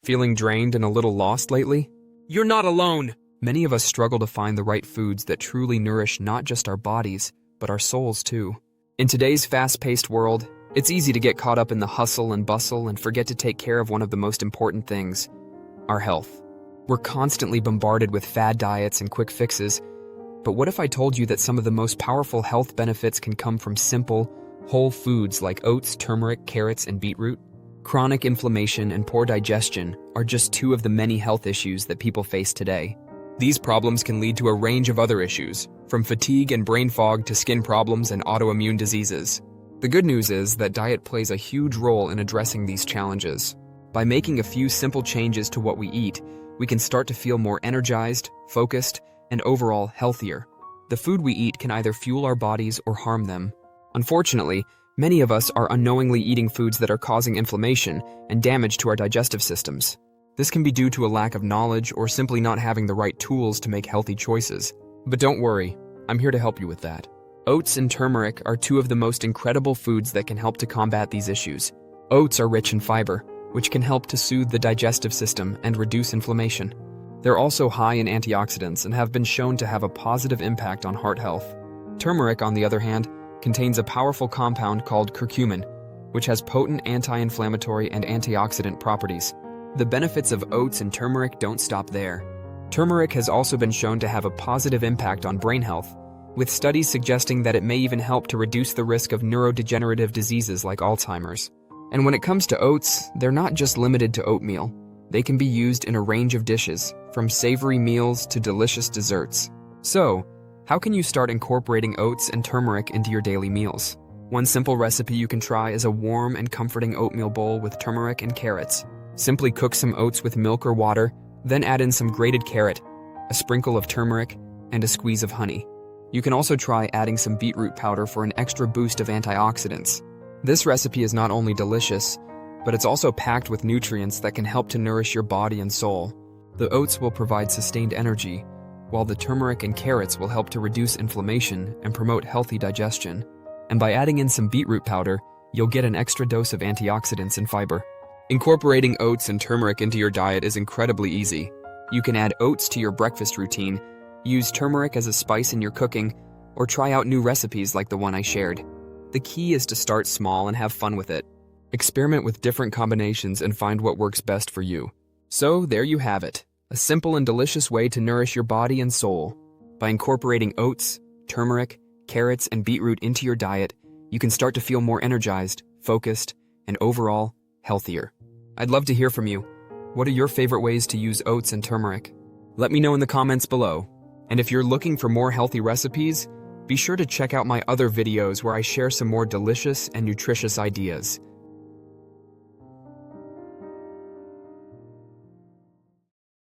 Feeling drained and a little lost lately? You're not alone. Many of us struggle to find the right foods that truly nourish not just our bodies, but our souls too. In today's fast-paced world, it's easy to get caught up in the hustle and bustle and forget to take care of one of the most important things, our health. We're constantly bombarded with fad diets and quick fixes, but what if I told you that some of the most powerful health benefits can come from simple, whole foods like oats, turmeric, carrots, and beetroot? Chronic inflammation and poor digestion are just two of the many health issues that people face today. These problems can lead to a range of other issues, from fatigue and brain fog to skin problems and autoimmune diseases. The good news is that diet plays a huge role in addressing these challenges. By making a few simple changes to what we eat, we can start to feel more energized, focused, and overall healthier. The food we eat can either fuel our bodies or harm them. Unfortunately, many of us are unknowingly eating foods that are causing inflammation and damage to our digestive systems. This can be due to a lack of knowledge or simply not having the right tools to make healthy choices. But don't worry, I'm here to help you with that. Oats and turmeric are two of the most incredible foods that can help to combat these issues. Oats are rich in fiber, which can help to soothe the digestive system and reduce inflammation. They're also high in antioxidants and have been shown to have a positive impact on heart health. Turmeric, on the other hand, contains a powerful compound called curcumin, which has potent anti-inflammatory and antioxidant properties. The benefits of oats and turmeric don't stop there. Turmeric has also been shown to have a positive impact on brain health, with studies suggesting that it may even help to reduce the risk of neurodegenerative diseases like Alzheimer's. And when it comes to oats, they're not just limited to oatmeal. They can be used in a range of dishes, from savory meals to delicious desserts. So, how can you start incorporating oats and turmeric into your daily meals? One simple recipe you can try is a warm and comforting oatmeal bowl with turmeric and carrots. Simply cook some oats with milk or water, then add in some grated carrot, a sprinkle of turmeric, and a squeeze of honey. You can also try adding some beetroot powder for an extra boost of antioxidants. This recipe is not only delicious, but it's also packed with nutrients that can help to nourish your body and soul. The oats will provide sustained energy, while the turmeric and carrots will help to reduce inflammation and promote healthy digestion. And by adding in some beetroot powder, you'll get an extra dose of antioxidants and fiber. Incorporating oats and turmeric into your diet is incredibly easy. You can add oats to your breakfast routine, use turmeric as a spice in your cooking, or try out new recipes like the one I shared. The key is to start small and have fun with it. Experiment with different combinations and find what works best for you. So there you have it, a simple and delicious way to nourish your body and soul. By incorporating oats, turmeric, carrots, and beetroot into your diet, you can start to feel more energized, focused, and overall healthier. I'd love to hear from you. What are your favorite ways to use oats and turmeric? Let me know in the comments below. And if you're looking for more healthy recipes, be sure to check out my other videos where I share some more delicious and nutritious ideas.